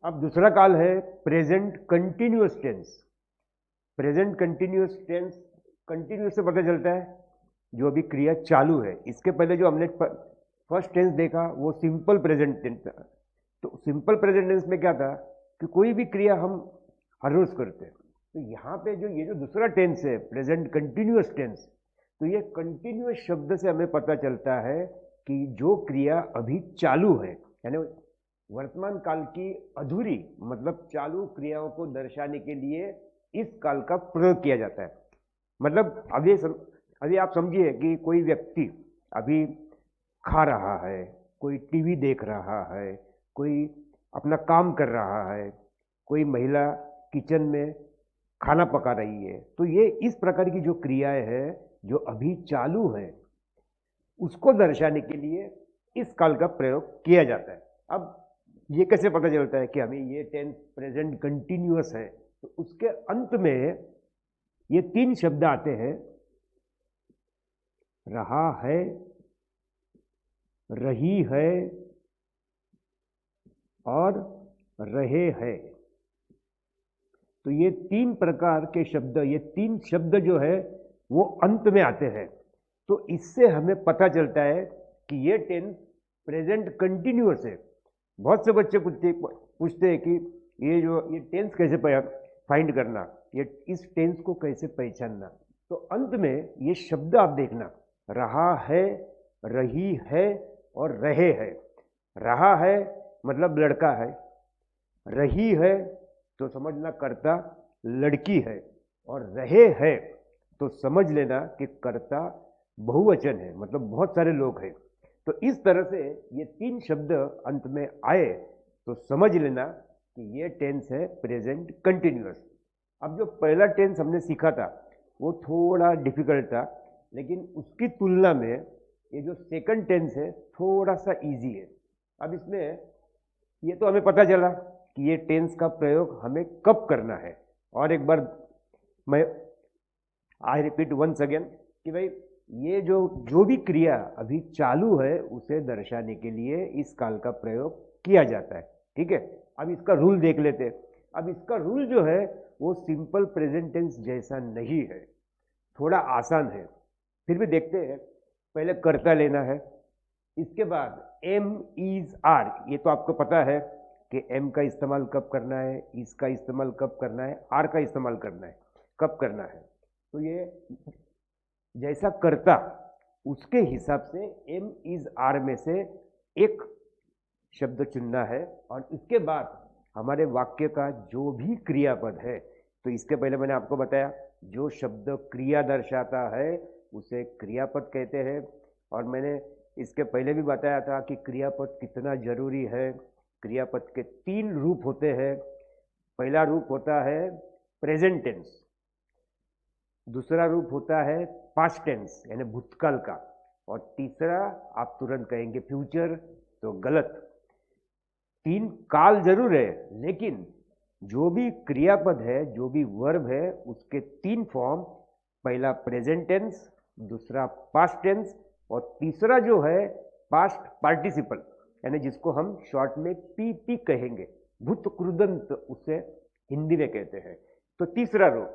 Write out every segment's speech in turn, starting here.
अब दूसरा काल है present continuous tense. Present continuous tense continuous से पता चलता है जो अभी क्रिया चालू है। इसके पहले जो हमने फर्स्ट टेंस देखा वो सिंपल प्रेजेंट टेंस था। तो सिंपल प्रेजेंट टेंस में क्या था कि कोई भी क्रिया हम हर रोज करते हैं। तो यहाँ पे जो ये जो दूसरा टेंस है प्रेजेंट कंटिन्यूअस टेंस, तो ये कंटिन्यूअस शब्द से हमें पता चलता है कि जो क्रिया अभी चालू है, यानी वर्तमान काल की अधूरी मतलब चालू क्रियाओं को दर्शाने के लिए इस काल का प्रयोग किया जाता है। मतलब अभी आप समझिए कि कोई व्यक्ति अभी खा रहा है, कोई टीवी देख रहा है, कोई अपना काम कर रहा है, कोई महिला किचन में खाना पका रही है। तो ये इस प्रकार की जो क्रियाएं हैं जो अभी चालू है उसको दर्शाने के लिए इस काल का प्रयोग किया जाता है। अब ये कैसे पता चलता है कि हमें ये टेंस प्रेजेंट कंटिन्यूअस है? तो उसके अंत में ये तीन शब्द आते हैं, रहा है, रही है और रहे हैं। तो ये तीन प्रकार के शब्द, ये तीन शब्द जो है वो अंत में आते हैं। तो इससे हमें पता चलता है कि ये टेंस प्रेजेंट कंटिन्यूअस है। बहुत से बच्चे पूछते हैं कि ये टेंस कैसे फाइंड करना, ये इस टेंस को कैसे पहचानना। तो अंत में ये शब्द आप देखना, रहा है, रही है और रहे है। रहा है मतलब लड़का है, रही है तो समझना कर्ता लड़की है, और रहे है तो समझ लेना कि कर्ता बहुवचन है, मतलब बहुत सारे लोग हैं। तो इस तरह से ये तीन शब्द अंत में आए तो समझ लेना कि ये टेंस है प्रेजेंट कंटिन्यूअस। अब जो पहला टेंस हमने सीखा था वो थोड़ा डिफिकल्ट था, लेकिन उसकी तुलना में ये जो सेकंड टेंस है थोड़ा सा इजी है। अब इसमें ये तो हमें पता चला कि ये टेंस का प्रयोग हमें कब करना है। और एक बार मैं आई रिपीट वंस अगेन कि भाई ये जो भी क्रिया अभी चालू है उसे दर्शाने के लिए इस काल का प्रयोग किया जाता है। ठीक है, अब इसका रूल देख लेते हैं। अब इसका रूल जो है वो सिंपल प्रेजेंट टेंस जैसा नहीं है, थोड़ा आसान है, फिर भी देखते हैं। पहले कर्ता लेना है, इसके बाद एम इज आर। ये तो आपको पता है कि एम का इस्तेमाल कब करना है, इज का इस्तेमाल कब करना है, आर का इस्तेमाल करना है कब करना है। तो ये जैसा कर्ता उसके हिसाब से एम इज आर में से एक शब्द चुनना है, और इसके बाद हमारे वाक्य का जो भी क्रियापद है, तो इसके पहले मैंने आपको बताया जो शब्द क्रिया दर्शाता है उसे क्रियापद कहते हैं। और मैंने इसके पहले भी बताया था कि क्रियापद कितना जरूरी है। क्रियापद के तीन रूप होते हैं। पहला रूप होता है प्रेजेंट टेंस, दूसरा रूप होता है पास्ट टेंस यानी भूतकाल का, और तीसरा आप तुरंत कहेंगे फ्यूचर, तो गलत। तीन काल जरूर है, लेकिन जो भी क्रियापद है, जो भी वर्ब है, उसके तीन फॉर्म, पहला प्रेजेंट टेंस, दूसरा पास्ट टेंस, और तीसरा जो है पास्ट पार्टिसिपल, यानी जिसको हम शॉर्ट में पीपी कहेंगे, भूतकृदंत उसे हिंदी में कहते हैं। तो तीसरा रूप।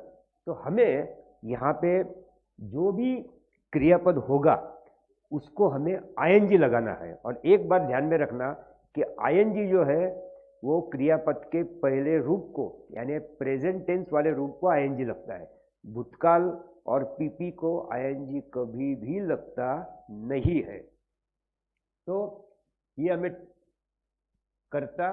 तो हमें यहाँ पे जो भी क्रियापद होगा उसको हमें आईएनजी लगाना है। और एक बात ध्यान में रखना कि आईएनजी जो है वो क्रियापद के पहले रूप को, यानी प्रेजेंट टेंस वाले रूप को आईएनजी लगता है। भूतकाल और पीपी को आईएनजी कभी भी लगता नहीं है। तो ये हमें कर्ता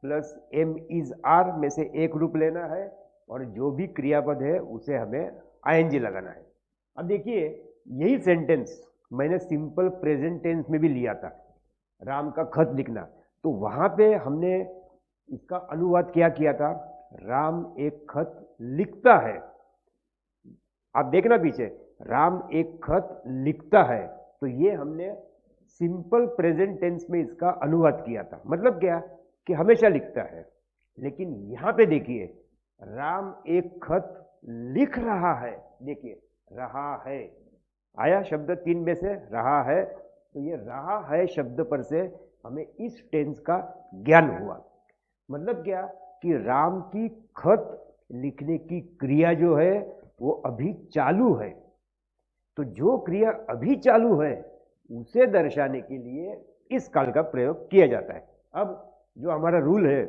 प्लस एम इज आर में से एक रूप लेना है, और जो भी क्रियापद है उसे हमें आईएनजी लगाना है। अब देखिए, यही सेंटेंस मैंने सिंपल प्रेजेंट टेंस में भी लिया था, राम का खत लिखना। तो वहां पे हमने इसका अनुवाद क्या किया था, राम एक खत लिखता है। आप देखना पीछे, राम एक खत लिखता है। तो ये हमने सिंपल प्रेजेंट टेंस में इसका अनुवाद किया था। मतलब क्या कि हमेशा लिखता है। लेकिन यहां पे देखिए, राम एक खत लिख रहा है। देखिए, रहा है आया शब्द तीन में से, रहा है। तो ये रहा है शब्द पर से हमें इस टेंस का ज्ञान हुआ। मतलब क्या कि राम की खत लिखने की क्रिया जो है वो अभी चालू है। तो जो क्रिया अभी चालू है उसे दर्शाने के लिए इस काल का प्रयोग किया जाता है। अब जो हमारा रूल है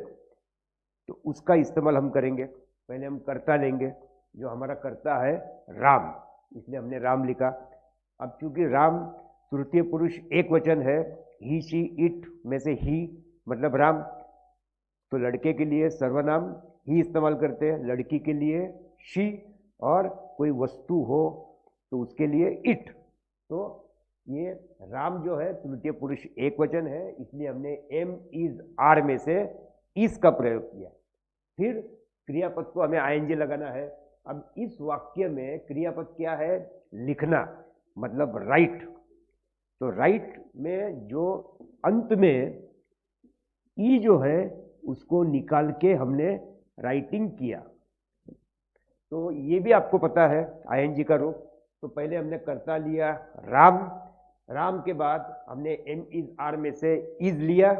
तो उसका इस्तेमाल हम करेंगे। पहले हम कर्ता लेंगे, जो हमारा कर्ता है राम, इसलिए हमने राम लिखा। अब चूंकि राम तृतीय पुरुष एक वचन है, ही शी इट में से ही मतलब राम, तो लड़के के लिए सर्वनाम ही इस्तेमाल करते हैं, लड़की के लिए शी, और कोई वस्तु हो तो उसके लिए इट। तो ये राम जो है तृतीय पुरुष एक वचन है, इसलिए हमने एम इज आर में से इस का प्रयोग किया। फिर क्रियापद को हमें आईएनजी लगाना है। अब इस वाक्य में क्रियापद क्या है? लिखना, मतलब राइट। तो राइट में जो अंत में ई जो है उसको निकाल के हमने राइटिंग किया। तो ये भी आपको पता है आईएनजी का रूप। तो पहले हमने कर्ता लिया राम, राम के बाद हमने एम इज आर में से इज लिया,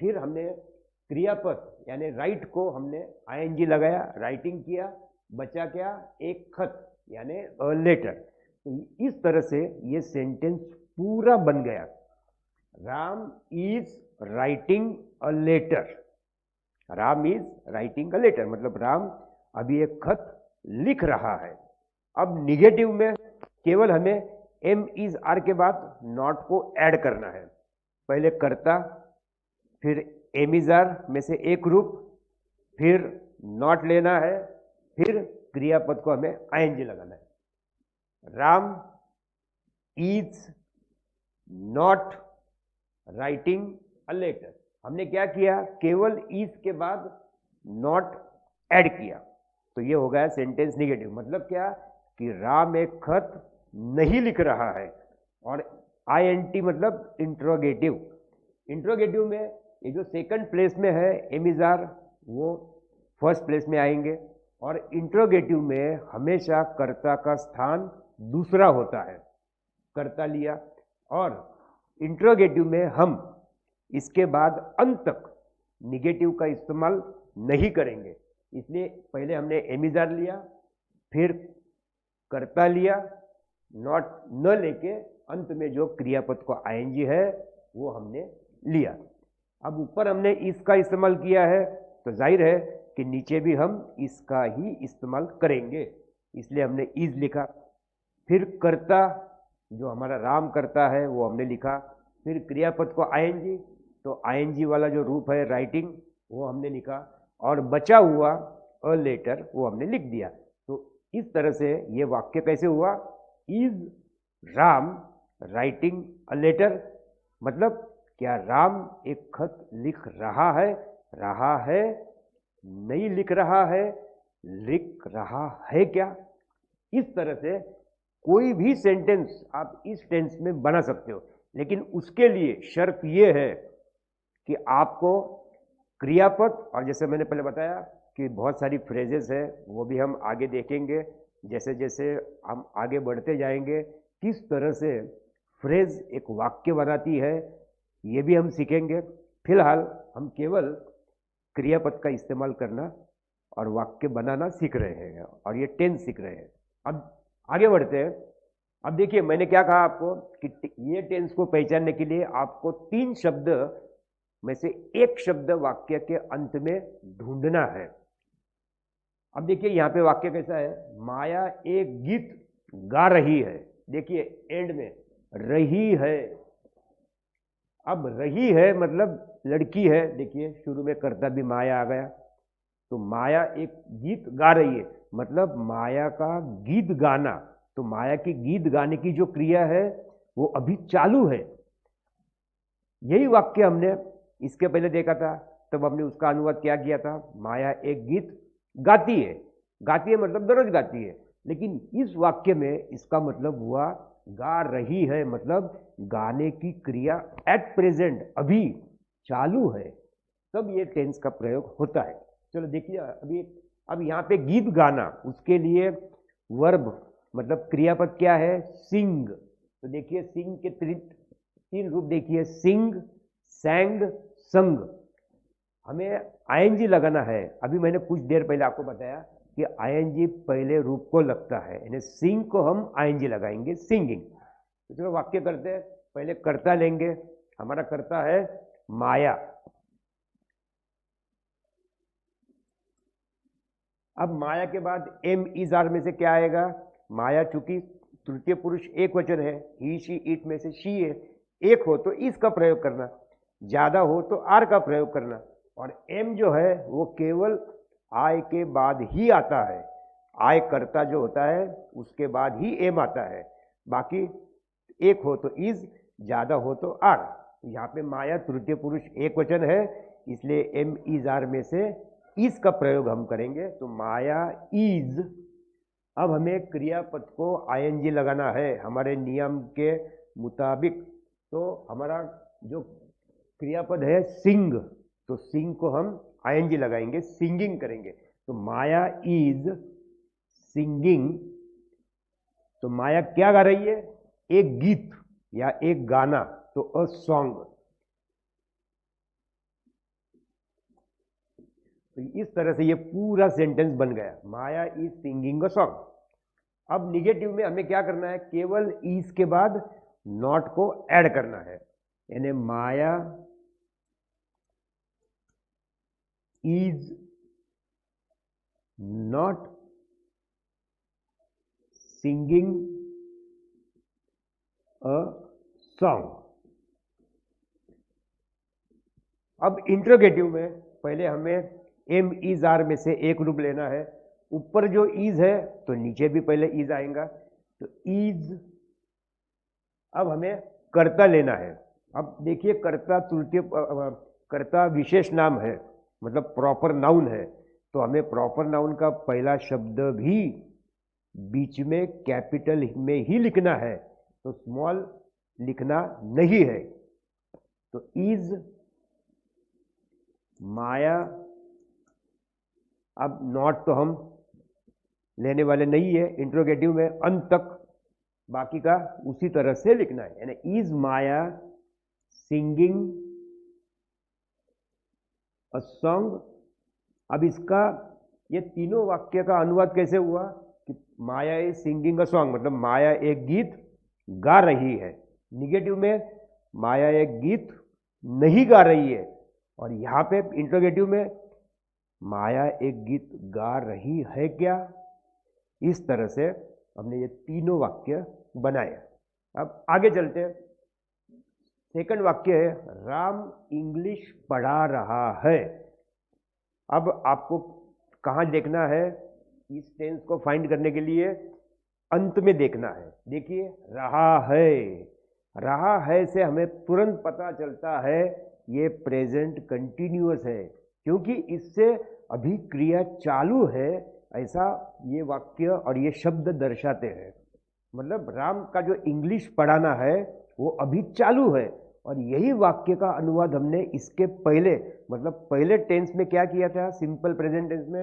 फिर हमने क्रियापद यानी राइट को हमने आईएनजी लगाया, राइटिंग किया, बचा क्या? एक खत यानी अ लेटर। तो इस तरह से ये सेंटेंस पूरा बन गया। Ram is writing a letter, Ram is writing a letter मतलब राम अभी एक खत लिख रहा है। अब निगेटिव में केवल हमें एम इज आर के बाद नॉट को ऐड करना है। पहले कर्ता, फिर एम इज आर में से एक रूप, फिर नॉट लेना है, फिर क्रियापद को हमें आईएनजी लगाना है। Ram is not writing a letter, हमने क्या किया? केवल इज के बाद नॉट ऐड किया, तो ये हो गया सेंटेंस निगेटिव। मतलब क्या कि राम एक खत नहीं लिख रहा है। और आईएनटी मतलब इंट्रोगेटिव। इंट्रोगेटिव में ये जो सेकंड प्लेस में है एम इज आर, वो फर्स्ट प्लेस में आएंगे। और इंट्रोगेटिव में हमेशा कर्ता का स्थान दूसरा होता है। कर्ता लिया, और इंट्रोगेटिव में हम इसके बाद अंत तक निगेटिव का इस्तेमाल नहीं करेंगे, इसलिए पहले हमने एम इज आर लिया, फिर कर्ता लिया, नॉट न लेके अंत में जो क्रियापद को आईएनजी है वो हमने लिया। अब ऊपर हमने इसका इस्तेमाल किया है, तो जाहिर है कि नीचे भी हम इसका ही इस्तेमाल करेंगे, इसलिए हमने इज लिखा। फिर कर्ता जो हमारा राम करता है वो हमने लिखा, फिर क्रियापद को आईएनजी, तो आईएनजी वाला जो रूप है राइटिंग वो हमने लिखा, और बचा हुआ अ लेटर वो हमने लिख दिया। तो इस तरह से ये वाक्य कैसे हुआ? Is Ram writing a letter, मतलब क्या राम एक खत लिख रहा है, नहीं लिख रहा है, लिख रहा है क्या? इस तरह से कोई भी सेंटेंस आप इस टेंस में बना सकते हो, लेकिन उसके लिए शर्त ये है कि आपको क्रियापद, और जैसे मैंने पहले बताया कि बहुत सारी फ्रेजेस है वो भी हम आगे देखेंगे। जैसे जैसे हम आगे बढ़ते जाएंगे किस तरह से फ्रेज एक वाक्य बनाती है ये भी हम सीखेंगे। फिलहाल हम केवल क्रियापद का इस्तेमाल करना और वाक्य बनाना सीख रहे हैं, और ये टेंस सीख रहे हैं। अब आगे बढ़ते हैं। अब देखिए मैंने क्या कहा आपको कि ये टेंस को पहचानने के लिए आपको 3 शब्द में से एक शब्द वाक्य के अंत में ढूंढना है। अब देखिए यहां पे वाक्य कैसा है? माया एक गीत गा रही है, देखिए एंड में रही है। अब रही है मतलब लड़की है, देखिए शुरू में कर्ता भी माया आ गया, तो माया एक गीत गा रही है मतलब माया का गीत गाना। तो माया की गीत गाने की जो क्रिया है वो अभी चालू है। यही वाक्य हमने इसके पहले देखा था, तब हमने उसका अनुवाद क्या किया था? माया एक गीत गाती है, गाती है मतलब दररोज गाती है, लेकिन इस वाक्य में इसका मतलब हुआ गा रही है, मतलब गाने की क्रिया एट प्रेजेंट अभी चालू है, तब ये टेंस का प्रयोग होता है। चलो देखिए अभी, अब यहाँ पे गीत गाना, उसके लिए वर्ब मतलब क्रियापद क्या है? सिंग। तो देखिए सिंग के 3 रूप देखिए, सिंग, सैंग, संग। हमें आईएनजी लगाना है। अभी मैंने कुछ देर पहले आपको बताया कि आईएनजी पहले रूप को लगता है, यानी सिंग को हम आईएनजी लगाएंगे, सिंगिंग। तो चलो वाक्य करते हैं। पहले कर्ता लेंगे, हमारा कर्ता है माया। अब माया के बाद एम इज आर में से क्या आएगा? माया चूंकि तृतीय पुरुष एक वचन है, ही शी इट में से शी है, एक हो तो इस का प्रयोग करना, ज्यादा हो तो आर का प्रयोग करना, और एम जो है वो केवल आय के बाद ही आता है। आय कर्ता जो होता है उसके बाद ही एम आता है। बाकी एक हो तो इज, ज्यादा हो तो आर। यहाँ पे माया तृतीय पुरुष एक वचन है, इसलिए एम इज आर में से इज का प्रयोग हम करेंगे, तो माया इज। अब हमें क्रियापद को आईएनजी लगाना है हमारे नियम के मुताबिक। तो हमारा जो क्रियापद है सिंग, तो सिंग को हम आईएनजी लगाएंगे, सिंगिंग करेंगे। तो माया इज सिंगिंग। तो माया क्या गा रही है? एक गीत या एक गाना, तो अ सॉन्ग। तो इस तरह से ये पूरा सेंटेंस बन गया, माया इज सिंगिंग अ सॉन्ग। अब निगेटिव में हमें क्या करना है? केवल इज के बाद नॉट को ऐड करना है, यानी Maya is not singing a song. अब इंट्रोगेटिव में पहले हमें एम इज आर में से एक रूप लेना है। ऊपर जो इज है तो नीचे भी पहले इज आएगा, तो इज। अब हमें कर्ता लेना है। अब देखिए कर्ता तृतीय कर्ता विशेष नाम है, मतलब प्रॉपर नाउन है, तो हमें प्रॉपर नाउन का पहला शब्द भी बीच में कैपिटल में ही लिखना है, तो स्मॉल लिखना नहीं है। तो इज माया। अब नॉट तो हम लेने वाले नहीं है, इंट्रोगेटिव में अंत तक बाकी का उसी तरह से लिखना है, यानी is Maya singing a song. अब इसका ये तीनों वाक्य का अनुवाद कैसे हुआ कि माया इज सिंगिंग अ सॉन्ग, मतलब माया एक गीत गा रही है। निगेटिव में माया एक गीत नहीं गा रही है, और यहां पे इंट्रोगेटिव में माया एक गीत गा रही है क्या? इस तरह से हमने ये तीनों वाक्य बनाए। अब आगे चलते हैं। सेकंड वाक्य है राम इंग्लिश पढ़ा रहा है। अब आपको कहाँ देखना है? इस टेंस को फाइंड करने के लिए अंत में देखना है। देखिए रहा है, रहा है से हमें तुरंत पता चलता है ये प्रेजेंट कंटिन्यूअस है, क्योंकि इससे अभी क्रिया चालू है, ऐसा ये वाक्य और ये शब्द दर्शाते हैं। मतलब राम का जो इंग्लिश पढ़ाना है वो अभी चालू है, और यही वाक्य का अनुवाद हमने इसके पहले, मतलब पहले टेंस में क्या किया था? सिंपल प्रेजेंट टेंस में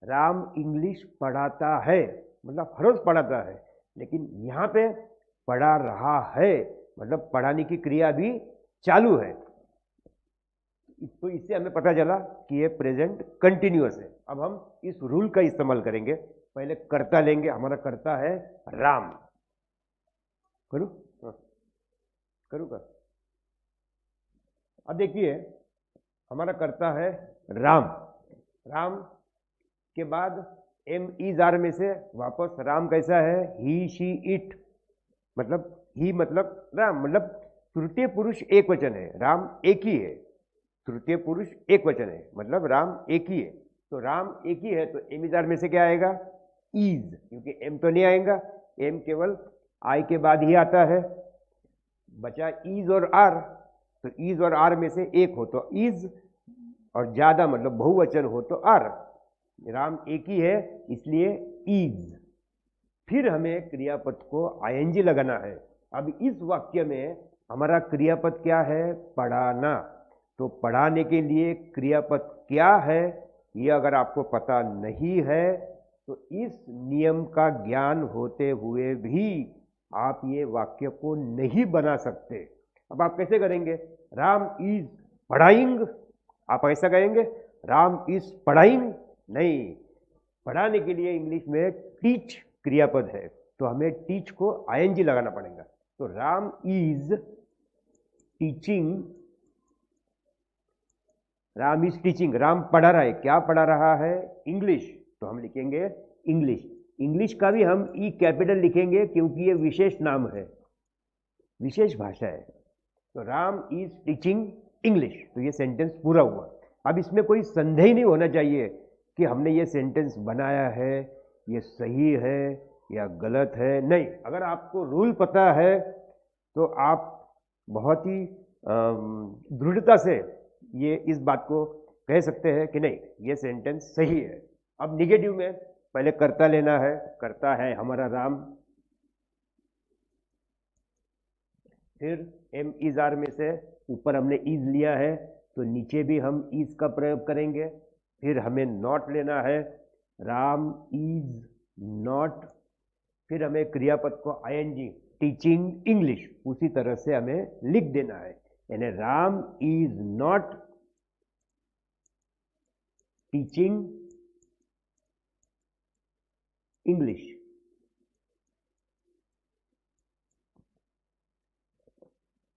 राम इंग्लिश पढ़ाता है, मतलब हर रोज पढ़ाता है, लेकिन यहाँ पे पढ़ा रहा है, मतलब पढ़ाने की क्रिया भी चालू है। तो इससे हमें पता चला कि ये प्रेजेंट कंटिन्यूअस है। अब हम इस रूल का इस्तेमाल करेंगे। पहले कर्ता लेंगे, हमारा कर्ता है राम। करूं? करूं का? अब देखिए हमारा कर्ता है राम। राम के बाद एम इज आर में से वापस राम कैसा है? ही शी इट, मतलब ही मतलब राम, मतलब तृतीय पुरुष एक वचन है, राम एक ही है। तृतीय पुरुष एक वचन है, मतलब राम एक ही है। तो राम एक ही है, तो एम इज आर में से क्या आएगा? इज, क्योंकि एम तो नहीं आएगा, एम केवल आई के बाद ही आता है। बचा इज और आर, तो इज और आर में से एक हो तो इज, और ज्यादा मतलब बहुवचन हो तो आर। राम एक ही है इसलिए इज। फिर हमें क्रियापद को आईएनजी लगाना है। अब इस वाक्य में हमारा क्रियापद क्या है? पढ़ाना। तो पढ़ाने के लिए क्रियापद क्या है, ये अगर आपको पता नहीं है तो इस नियम का ज्ञान होते हुए भी आप ये वाक्य को नहीं बना सकते। अब आप कैसे करेंगे? राम इज पढ़ाइंग, आप ऐसा कहेंगे राम इज पढ़ाइंग, नहीं, पढ़ाने के लिए इंग्लिश में टीच क्रियापद है, तो हमें टीच को आईएनजी लगाना पड़ेगा। तो Ram is teaching, Ram is teaching, Ram पढ़ा रहा है, क्या पढ़ा रहा है? इंग्लिश, तो हम लिखेंगे इंग्लिश। इंग्लिश का भी हम ई कैपिटल लिखेंगे क्योंकि ये विशेष नाम है, विशेष भाषा है। तो राम इज टीचिंग इंग्लिश, तो ये सेंटेंस पूरा हुआ। अब इसमें कोई संदेह नहीं होना चाहिए कि हमने ये सेंटेंस बनाया है, ये सही है या गलत है, नहीं। अगर आपको रूल पता है तो आप बहुत ही दृढ़ता से ये इस बात को कह सकते हैं कि नहीं, ये सेंटेंस सही है। अब निगेटिव में पहले कर्ता लेना है, कर्ता है हमारा राम, फिर एम इज आर में से ऊपर हमने इज लिया है तो नीचे भी हम इज का प्रयोग करेंगे। फिर हमें नॉट लेना है, राम इज नॉट, फिर हमें क्रियापद को आईएनजी टीचिंग इंग्लिश उसी तरह से हमें लिख देना है, यानी Ram is not teaching English.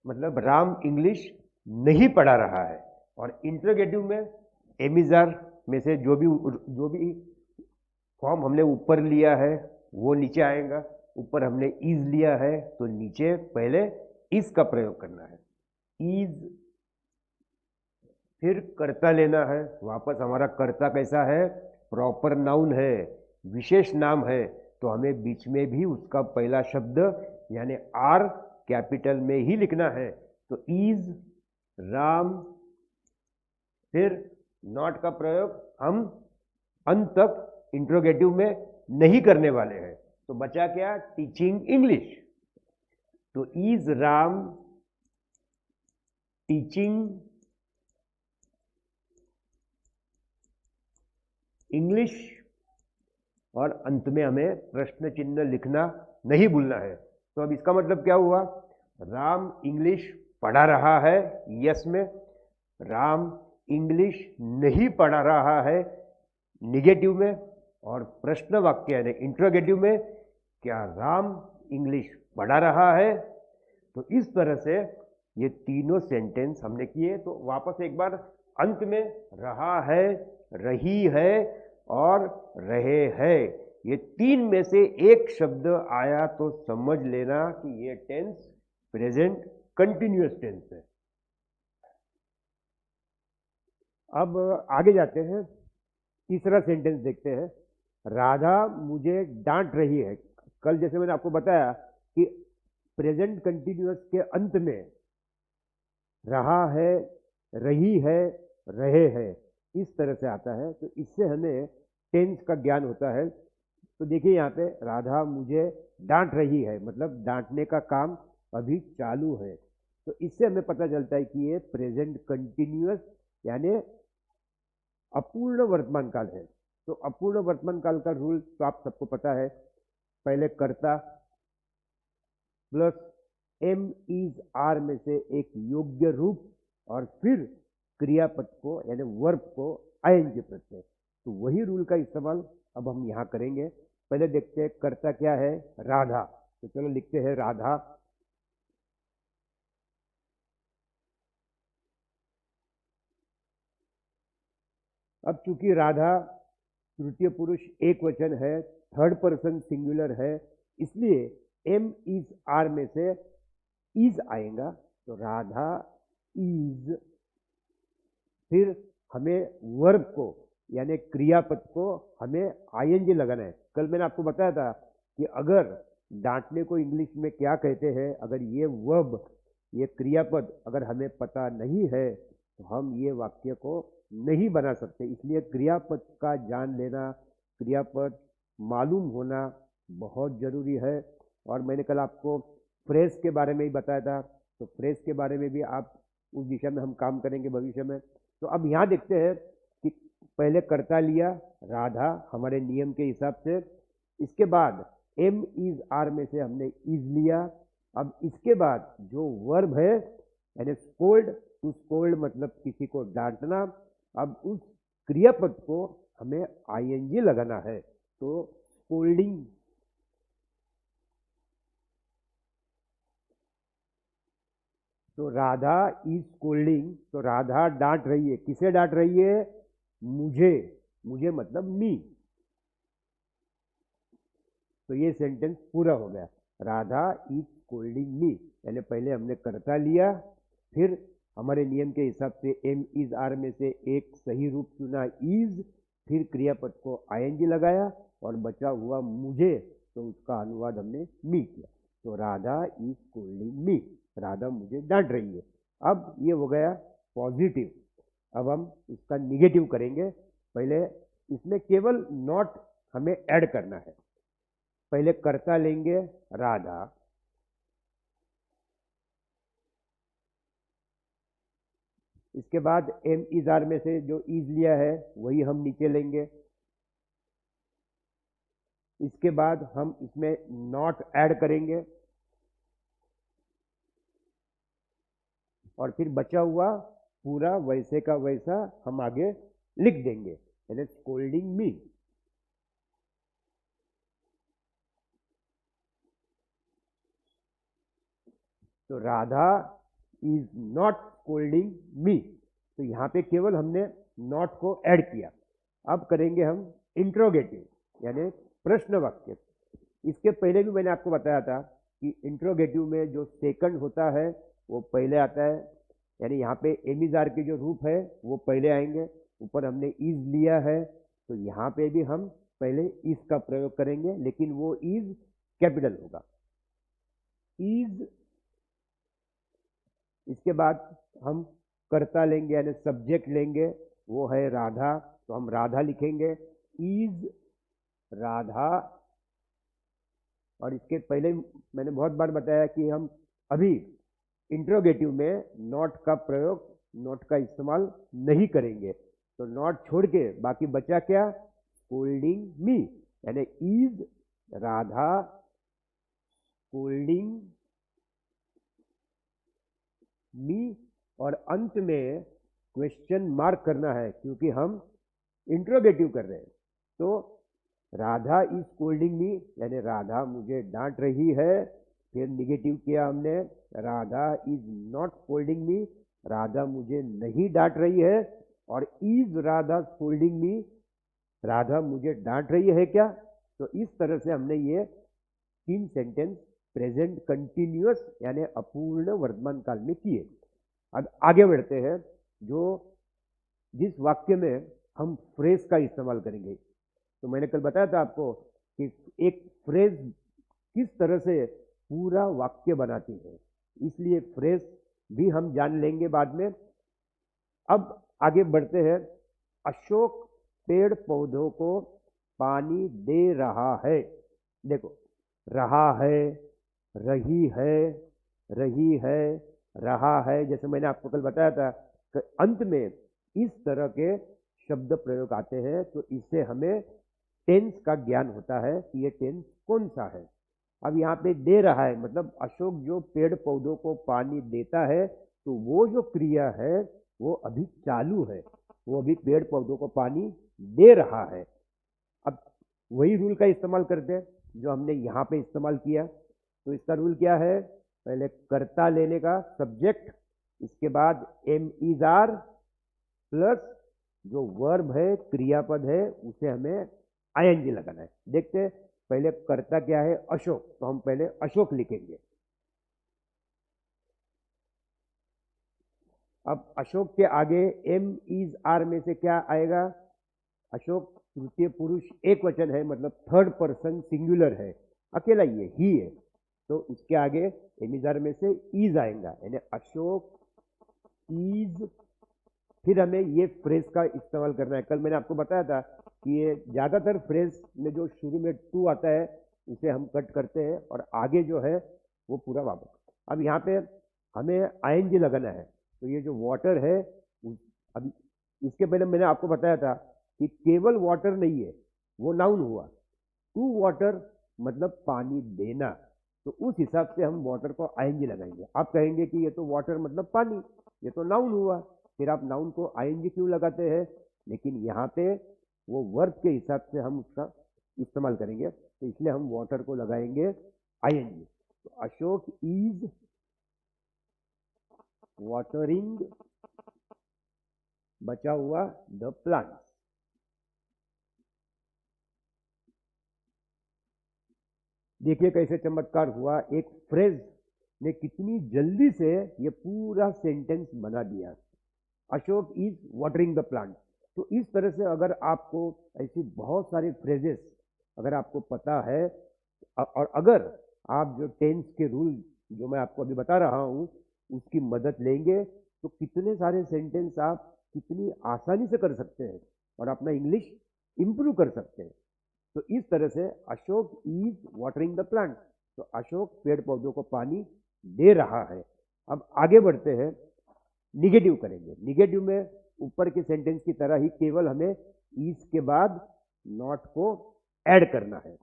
मतलब राम इंग्लिश नहीं पढ़ा रहा है। और इंटरोगेटिव में एमिजार में से जो भी फॉर्म हमने ऊपर लिया है वो नीचे आएगा, ऊपर हमने इज लिया है तो नीचे पहले इज का प्रयोग करना है, इज, फिर कर्ता लेना है, वापस हमारा कर्ता कैसा है? प्रॉपर नाउन है, विशेष नाम है, तो हमें बीच में भी उसका पहला शब्द यानी आर कैपिटल में ही लिखना है। तो इज राम, फिर नॉट का प्रयोग हम अंत तक इंट्रोगेटिव में नहीं करने वाले हैं, तो बचा क्या? Teaching English. तो इज राम टीचिंग इंग्लिश, और अंत में हमें प्रश्न चिन्ह लिखना नहीं भूलना है। तो अब इसका मतलब क्या हुआ? राम इंग्लिश पढ़ा रहा है, यस में, राम इंग्लिश नहीं पढ़ा रहा है निगेटिव में, और प्रश्न वाक्य यानी इंट्रोगेटिव में क्या राम इंग्लिश पढ़ा रहा है। तो इस तरह से ये तीनों सेंटेंस हमने किए। तो वापस एक बार अंत में रहा है, रही है और रहे हैं, ये तीन में से एक शब्द आया तो समझ लेना कि ये टेंस प्रेजेंट कंटिन्यूअस टेंस है। अब आगे जाते हैं, तीसरा सेंटेंस देखते हैं। राधा मुझे डांट रही है। कल जैसे मैंने आपको बताया कि प्रेजेंट कंटिन्यूअस के अंत में रहा है, रही है, रहे हैं, इस तरह से आता है, तो इससे हमें टेंस का ज्ञान होता है। तो देखिए यहाँ पे राधा मुझे डांट रही है, मतलब डांटने का काम अभी चालू है। तो इससे हमें पता चलता है कि ये प्रेजेंट कंटिन्यूअस यानी अपूर्ण वर्तमान काल है। तो अपूर्ण वर्तमान काल का रूल तो आप सबको पता है, पहले कर्ता प्लस एम इज आर में से एक योग्य रूप और फिर क्रियापद को यानी वर्ब को आईएनजी प्रत्यय। तो वही रूल का इस्तेमाल अब हम यहाँ करेंगे। पहले देखते हैं कर्ता क्या है, राधा। तो चलो लिखते हैं राधा। अब चूंकि राधा तृतीय पुरुष एक वचन है, थर्ड पर्सन सिंगुलर है, इसलिए एम इज आर में से इज आएगा। तो राधा इज, फिर हमें वर्ब को यानी क्रियापद को हमें आईएनजी लगाना है। कल मैंने आपको बताया था कि अगर डांटने को इंग्लिश में क्या कहते हैं, अगर ये वर्ब, ये क्रियापद अगर हमें पता नहीं है तो हम ये वाक्य को नहीं बना सकते। इसलिए क्रियापद का जान लेना, क्रियापद मालूम होना बहुत जरूरी है। और मैंने कल आपको फ्रेज के बारे में ही बताया था, तो फ्रेज के बारे में भी आप उस दिशा में हम काम करेंगे भविष्य में। तो अब यहाँ देखते हैं कि पहले कर्ता लिया राधा हमारे नियम के हिसाब से, इसके बाद एम इज आर में से हमने इज लिया। अब इसके बाद जो वर्ब है यानी स्कोल्ड, टू स्कोल्ड मतलब किसी को डांटना, अब उस क्रियापद को हमें आईएनजी लगाना है, तो स्कोल्डिंग, तो राधा इज स्कोल्डिंग, तो राधा डांट रही है। किसे डांट रही है? मुझे। मुझे मतलब मी। तो ये सेंटेंस पूरा हो गया, राधा इज स्कोल्डिंग मी। यानी पहले हमने कर्ता लिया, फिर हमारे नियम के हिसाब से एम इज आर में से एक सही रूप चुना इज, फिर क्रियापद को आईएनजी लगाया और बचा हुआ मुझे, तो उसका अनुवाद हमने मी किया। तो राधा इज स्कोल्डिंग मी, राधा मुझे डांट रही है। अब ये हो गया पॉजिटिव। अब हम इसका निगेटिव करेंगे। पहले इसमें केवल नॉट हमें ऐड करना है। पहले कर्ता लेंगे राधा, इसके बाद एम इज आर में से जो इज लिया है वही हम नीचे लेंगे। इसके बाद हम इसमें नॉट ऐड करेंगे और फिर बचा हुआ पूरा वैसे का वैसा हम आगे लिख देंगे, यानी स्कोल्डिंग मी। तो राधा इज नॉट स्कोल्डिंग मी, तो यहां पे केवल हमने नॉट को ऐड किया। अब करेंगे हम इंट्रोगेटिव, यानी प्रश्न वाक्य। इसके पहले भी मैंने आपको बताया था कि इंट्रोगेटिव में जो सेकंड होता है वो पहले आता है, यानी यहाँ पे एमिजार के जो रूप है वो पहले आएंगे। ऊपर हमने इज लिया है, तो यहाँ पे भी हम पहले इज का प्रयोग करेंगे, लेकिन वो इज कैपिटल होगा, इज। इसके बाद हम कर्ता लेंगे, यानी सब्जेक्ट लेंगे, वो है राधा, तो हम राधा लिखेंगे, इज राधा। और इसके पहले मैंने बहुत बार बताया कि हम अभी इंट्रोगेटिव में नॉट का प्रयोग, नॉट का इस्तेमाल नहीं करेंगे। तो नॉट छोड़ के बाकी बचा क्या? स्कोल्डिंग मी, यानी इज राधा स्कोल्डिंग मी। और अंत में क्वेश्चन मार्क करना है, क्योंकि हम इंट्रोगेटिव कर रहे हैं। तो राधा इज स्कोल्डिंग मी, यानी राधा मुझे डांट रही है। फिर निगेटिव किया हमने, राधा इज नॉट स्कोल्डिंग मी, राधा मुझे नहीं डांट रही है। और इज राधा स्कोल्डिंग मी, राधा मुझे डांट रही है क्या? तो इस तरह से हमने ये 3 सेंटेंस प्रेजेंट कंटिन्यूअस यानी अपूर्ण वर्तमान काल में किए। अब आगे बढ़ते हैं, जो जिस वाक्य में हम फ्रेज का इस्तेमाल करेंगे। तो मैंने कल बताया था आपको कि एक फ्रेज किस तरह से पूरा वाक्य बनाती है, इसलिए फ्रेज भी हम जान लेंगे बाद में। अब आगे बढ़ते हैं, अशोक पेड़ पौधों को पानी दे रहा है। देखो, रहा है, रही है, रही है, रहा है, जैसे मैंने आपको कल बताया था कि अंत में इस तरह के शब्द प्रयोग आते हैं, तो इससे हमें टेंस का ज्ञान होता है कि ये टेंस कौन सा है। अब यहाँ पे दे रहा है, मतलब अशोक जो पेड़ पौधों को पानी देता है, तो वो जो क्रिया है वो अभी चालू है, वो अभी पेड़ पौधों को पानी दे रहा है। अब वही रूल का इस्तेमाल करते हैं जो हमने यहाँ पे इस्तेमाल किया। तो इसका रूल क्या है? पहले कर्ता लेने का, सब्जेक्ट, इसके बाद एम इज आर प्लस जो वर्ब है, क्रियापद है, उसे हमें आईएनजी लगाना है। देखते हैं, पहले कर्ता क्या है? अशोक, तो हम पहले अशोक लिखेंगे। अब अशोक के आगे एम इज आर में से क्या आएगा? अशोक तृतीय पुरुष एक वचन है, मतलब थर्ड पर्सन सिंगुलर है, अकेला ही है, तो उसके आगे एम इज आर में से इज आएगा, यानी अशोक इज। फिर हमें ये फ्रेज का इस्तेमाल करना है। कल मैंने आपको बताया था कि ये ज्यादातर फ्रेज में जो शुरू में टू आता है उसे हम कट करते हैं और आगे जो है वो पूरा वापस। अब यहाँ पे हमें आईएनजी लगाना है, तो ये जो वाटर है, अब इसके पहले मैंने आपको बताया था कि केवल वाटर नहीं है, वो नाउन हुआ। टू वाटर मतलब पानी देना, तो उस हिसाब से हम वाटर को आईएनजी लगाएंगे। आप कहेंगे कि ये तो वाटर मतलब पानी, ये तो नाउन हुआ, फिर आप नाउन को आईएनजी क्यों लगाते हैं, लेकिन यहाँ पे वो वर्ब के हिसाब से हम उसका इस्तेमाल करेंगे, तो इसलिए हम वाटर को लगाएंगे आईएनजी। तो अशोक इज वाटरिंग, बचा हुआ द प्लांट। देखिए कैसे चमत्कार हुआ, एक फ्रेज ने कितनी जल्दी से ये पूरा सेंटेंस बना दिया। Ashok is watering the plant. तो इस तरह से अगर आपको ऐसी बहुत सारी फ्रेजेस अगर आपको पता है, और अगर आप जो टेंस के रूल जो मैं आपको अभी बता रहा हूँ उसकी मदद लेंगे, तो कितने सारे सेंटेंस आप कितनी आसानी से कर सकते हैं और अपना इंग्लिश इंप्रूव कर सकते हैं। तो इस तरह से Ashok is watering the plant, तो अशोक पेड़ पौधों को पानी दे रहा है। अब आगे बढ़ते हैं, निगेटिव करेंगे। निगेटिव में ऊपर के सेंटेंस की तरह ही केवल हमें इज के बाद नॉट को ऐड करना है।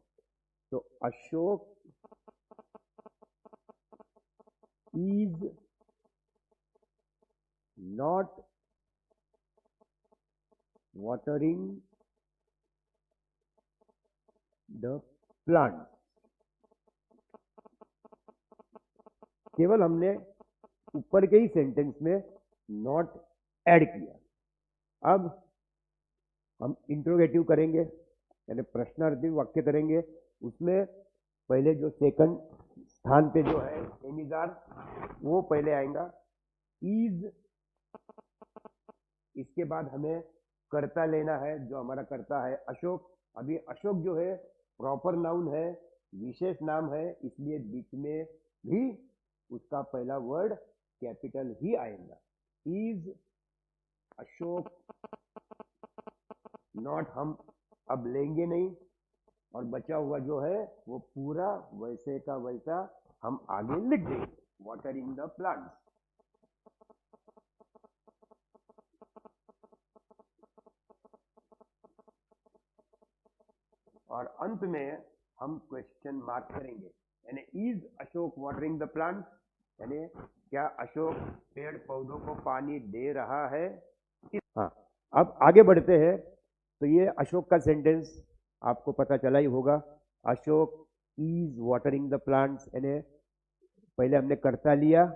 तो Ashok is not watering the plant. केवल हमने ऊपर के ही सेंटेंस में नॉट ऐड किया। अब हम इंट्रोगेटिव करेंगे, यानी प्रश्नार्थी वाक्य करेंगे। उसमें पहले जो सेकंड स्थान पे जो है एमिजार, वो पहले आएगा इज। इसके बाद हमें कर्ता लेना है, जो हमारा कर्ता है अशोक। अभी अशोक जो है प्रॉपर नाउन है, विशेष नाम है, इसलिए बीच में भी उसका पहला वर्ड कैपिटल ही आएगा। इज अशोक, नॉट हम अब लेंगे नहीं, और बचा हुआ जो है वो पूरा वैसे का वैसा हम आगे लिख देंगे, वाटरिंग द प्लांट। और अंत में हम क्वेश्चन मार्क करेंगे, यानी is Ashok watering the plant, यानी क्या अशोक पेड़ पौधों को पानी दे रहा है। हाँ, अब आगे बढ़ते हैं। तो ये अशोक का सेंटेंस आपको पता चला ही होगा, Ashok is watering the plants, यानी पहले हमने कर्ता लिया,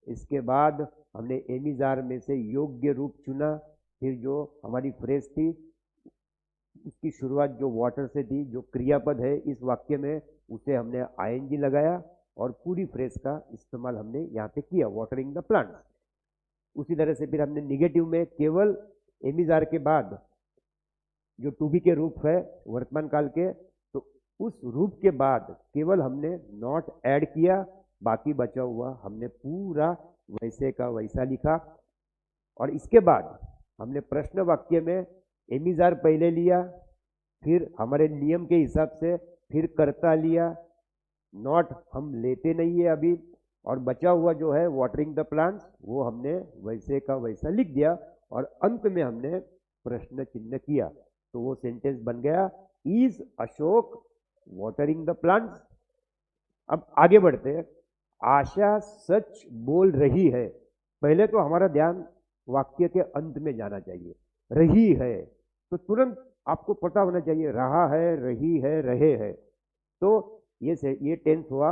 इसके बाद हमने एमिजार में से योग्य रूप चुना, फिर जो हमारी फ्रेज थी उसकी शुरुआत जो वाटर से थी, जो क्रियापद है इस वाक्य में, उसे हमने आईएनजी लगाया और पूरी फ्रेज का इस्तेमाल हमने यहाँ पे किया, वाटरिंग द प्लांट। उसी तरह से फिर हमने निगेटिव में केवल एमिजार के बाद जो टू बी के रूप है वर्तमान काल के, तो उस रूप के बाद केवल हमने नॉट ऐड किया, बाकी बचा हुआ हमने पूरा वैसे का वैसा लिखा। और इसके बाद हमने प्रश्न वाक्य में एमिजार पहले लिया, फिर हमारे नियम के हिसाब से फिर कर्ता लिया, नॉट हम लेते नहीं है अभी, और बचा हुआ जो है वाटरिंग द प्लांट्स वो हमने वैसे का वैसा लिख दिया, और अंत में हमने प्रश्न चिन्ह किया, तो वो सेंटेंस बन गया is Ashok watering the plants. अब आगे बढ़ते हैं, आशा सच बोल रही है। पहले तो हमारा ध्यान वाक्य के अंत में जाना चाहिए, रही है, तो तुरंत आपको पता होना चाहिए रहा है, रही है, रहे है। तो ये टेंस हुआ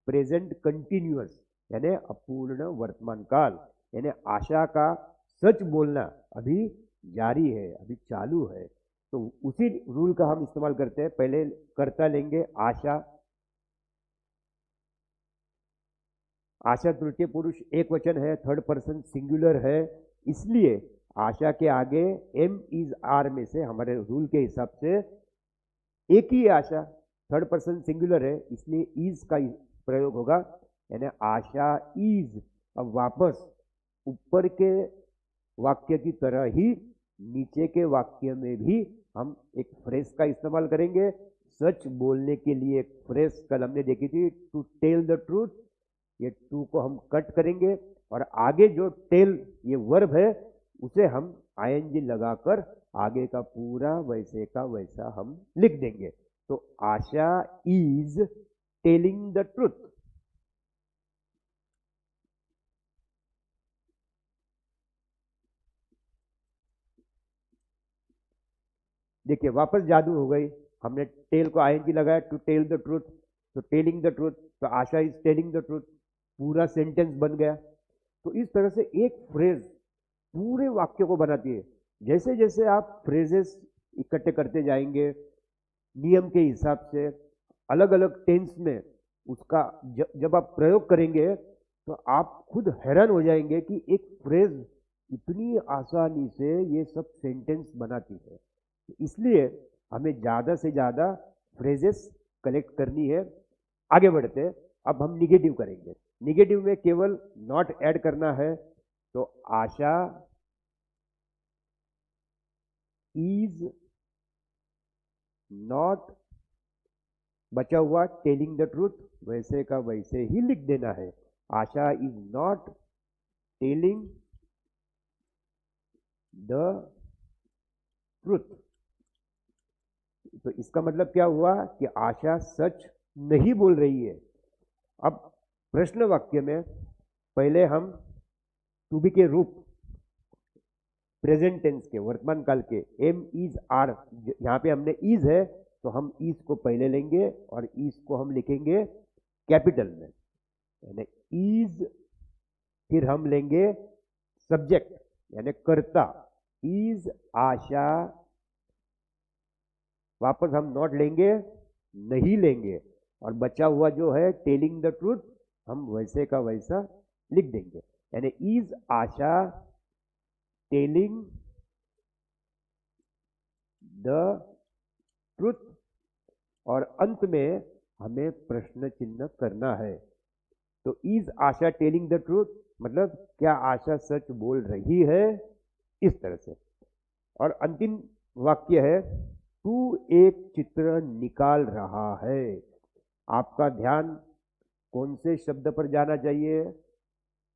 प्रेजेंट कंटिन्यूअस, यानी अपूर्ण वर्तमान काल, यानी आशा का सच बोलना अभी जारी है, अभी चालू है। तो उसी रूल का हम इस्तेमाल करते हैं, पहले कर्ता लेंगे आशा। आशा तृतीय पुरुष एक वचन है, थर्ड पर्सन सिंगुलर है, इसलिए आशा के आगे एम इज आर में से हमारे रूल के हिसाब से एक ही आशा, थर्ड पर्सन सिंगुलर है, इसलिए इज का प्रयोग होगा, यानी आशा इज। अब वापस ऊपर के वाक्य की तरह ही नीचे के वाक्य में भी हम एक फ्रेज का इस्तेमाल करेंगे। सच बोलने के लिए एक फ्रेज कल हमने देखी थी, टू टेल द ट्रूथ, ये टू को हम कट करेंगे, और आगे जो टेल ये वर्ब है उसे हम आईएनजी लगाकर आगे का पूरा वैसे का वैसा हम लिख देंगे। तो आशा इज टेलिंग द ट्रूथ। देखिए वापस जादू हो गई, हमने टेल को आईएनजी लगाया, टू टेल द ट्रूथ, तो टेलिंग द ट्रूथ, तो आशा इज टेलिंग द ट्रूथ, पूरा सेंटेंस बन गया। तो इस तरह से एक फ्रेज पूरे वाक्य को बनाती है। जैसे जैसे आप फ्रेजेस इकट्ठे करते जाएंगे नियम के हिसाब से, अलग अलग टेंस में उसका जब आप प्रयोग करेंगे तो आप खुद हैरान हो जाएंगे कि एक फ्रेज इतनी आसानी से ये सब सेंटेंस बनाती है। इसलिए हमें ज़्यादा से ज़्यादा फ्रेजेस कलेक्ट करनी है। आगे बढ़ते हैं, अब हम निगेटिव करेंगे। निगेटिव में केवल नॉट ऐड करना है, तो आशा इज नॉट, बचा हुआ टेलिंग द ट्रूथ, वैसे का वैसे ही लिख देना है। Asha is not telling the truth. तो इसका मतलब क्या हुआ कि आशा सच नहीं बोल रही है। अब प्रश्न वाक्य में पहले हम टू बी के रूप प्रेजेंट टेंस के, वर्तमान काल के, एम इज आर, यहां पे हमने इज है तो हम इज को पहले लेंगे और इज को हम लिखेंगे कैपिटल में, यानी इज। फिर हम लेंगे सब्जेक्ट यानी कर्ता, इज आशा, वापस हम नॉट लेंगे, नहीं लेंगे, और बचा हुआ जो है टेलिंग द ट्रूथ हम वैसे का वैसा लिख देंगे, यानी is Asha telling the truth. और अंत में हमें प्रश्न चिन्ह करना है। तो is Asha telling the truth मतलब क्या आशा सच बोल रही है, इस तरह से। और अंतिम वाक्य है तू एक चित्र निकाल रहा है। आपका ध्यान कौन से शब्द पर जाना चाहिए?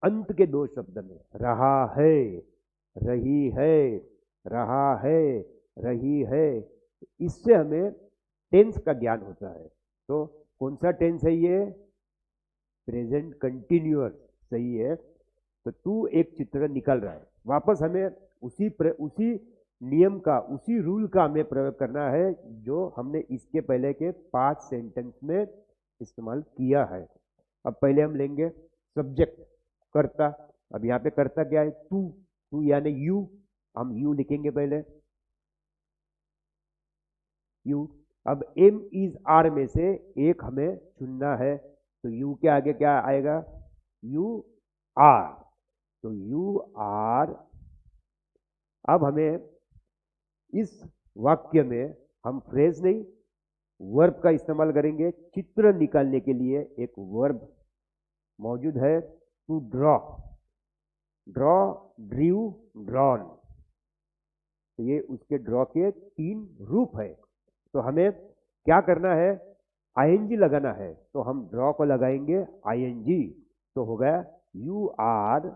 अंत के दो शब्द में, रहा है, रही है, रहा है, रही है। इससे हमें टेंस का ज्ञान होता है। तो कौन सा टेंस है ये? प्रेजेंट कंटिन्यूअस, सही है। तो तू एक चित्र निकल रहा है, वापस हमें उसी नियम का, उसी रूल का हमें प्रयोग करना है जो हमने इसके पहले के 5 सेंटेंस में इस्तेमाल किया है। अब पहले हम लेंगे सब्जेक्ट, कर्ता। अब यहाँ पे कर्ता क्या है? तू, तू यानी यू, हम यू लिखेंगे पहले, यू। अब एम इज आर में से एक हमें चुनना है, तो यू के आगे क्या आएगा? यू आर, तो यू आर। अब हमें इस वाक्य में हम फ्रेज नहीं, वर्ब का इस्तेमाल करेंगे। चित्र निकालने के लिए एक वर्ब मौजूद है, to draw, draw, drew, drawn. तो ये उसके ड्रॉ के 3 रूप है। तो हमें क्या करना है? आईएनजी लगाना है, तो हम ड्रॉ को लगाएंगे आईएनजी, तो हो गया यू आर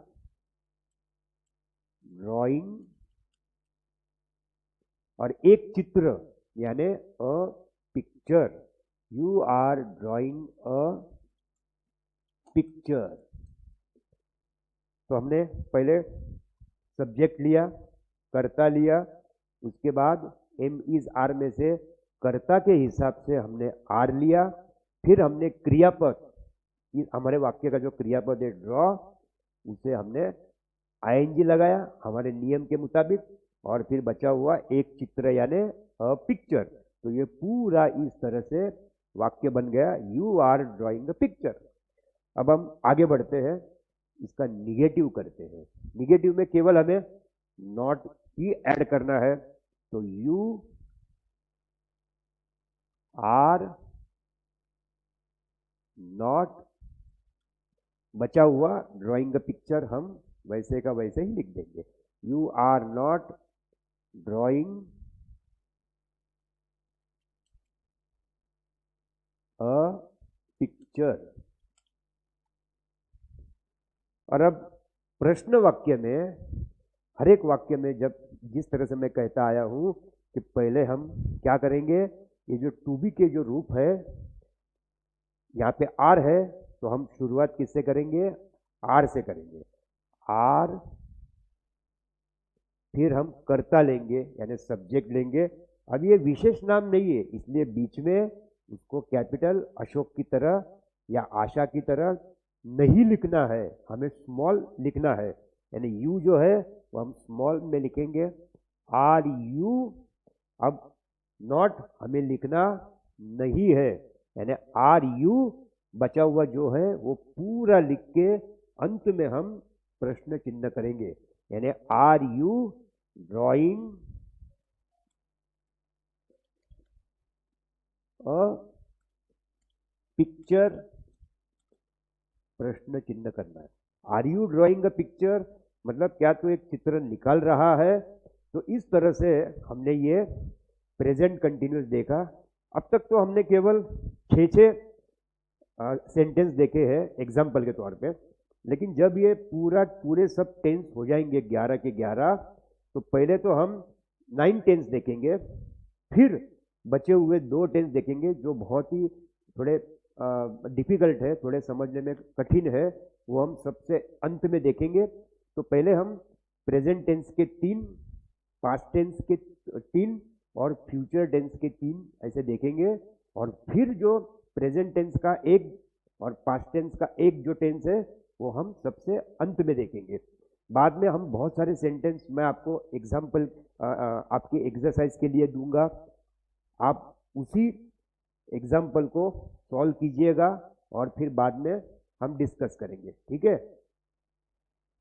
ड्रॉइंग, और एक चित्र यानी a picture, you are drawing a picture. तो हमने पहले सब्जेक्ट लिया, कर्ता लिया, उसके बाद एम इज आर में से कर्ता के हिसाब से हमने आर लिया, फिर हमने क्रियापद, हमारे वाक्य का जो क्रियापद है ड्रॉ, उसे हमने आईएनजी लगाया हमारे नियम के मुताबिक, और फिर बचा हुआ एक चित्र यानी अ पिक्चर। तो ये पूरा इस तरह से वाक्य बन गया, you are drawing a picture. अब हम आगे बढ़ते हैं, इसका निगेटिव करते हैं। निगेटिव में केवल हमें नॉट ही ऐड करना है, तो यू आर नॉट, बचा हुआ ड्राइंग अ पिक्चर हम वैसे का वैसे ही लिख देंगे, you are not drawing a picture. और अब प्रश्न वाक्य में, हर एक वाक्य में जब जिस तरह से मैं कहता आया हूं कि पहले हम क्या करेंगे, ये जो टू बी के जो रूप है, यहाँ पे आर है, तो हम शुरुआत किससे करेंगे? आर से करेंगे, आर। फिर हम कर्ता लेंगे यानी सब्जेक्ट लेंगे, अब ये विशेष नाम नहीं है, इसलिए बीच में उसको कैपिटल अशोक की तरह या आशा की तरह नहीं लिखना है, हमें स्मॉल लिखना है। यानी यू जो है वो हम स्मॉल में लिखेंगे, आर यू। अब नॉट हमें लिखना नहीं है, यानी आर यू बचा हुआ जो है वो पूरा लिख के अंत में हम प्रश्न चिन्ह करेंगे। यानी are you drawing a picture, प्रश्न चिन्ह करना है। Are you drawing a picture मतलब क्या तो एक चित्र निकाल रहा है। तो इस तरह से हमने ये प्रेजेंट कंटिन्यूस देखा। अब तक तो हमने केवल 6 सेंटेंस देखे हैं एग्जाम्पल के तौर पे, लेकिन जब ये पूरे सब टेंस हो जाएंगे 11 के 11, तो पहले तो हम 9 टेंस देखेंगे, फिर बचे हुए 2 टेंस देखेंगे जो बहुत ही थोड़े डिफिकल्ट है, थोड़े समझने में कठिन है, वो हम सबसे अंत में देखेंगे। तो पहले हम प्रेजेंट टेंस के 3, पास्ट टेंस के 3 और फ्यूचर टेंस के 3 ऐसे देखेंगे, और फिर जो प्रेजेंट टेंस का एक और पास्ट टेंस का एक जो टेंस है वो हम सबसे अंत में देखेंगे। बाद में हम बहुत सारे सेंटेंस मैं आपको एग्जाम्पल आपकी एक्सरसाइज के लिए दूंगा, आप उसी एग्जाम्पल को सॉल्व कीजिएगा और फिर बाद में हम डिस्कस करेंगे, ठीक है।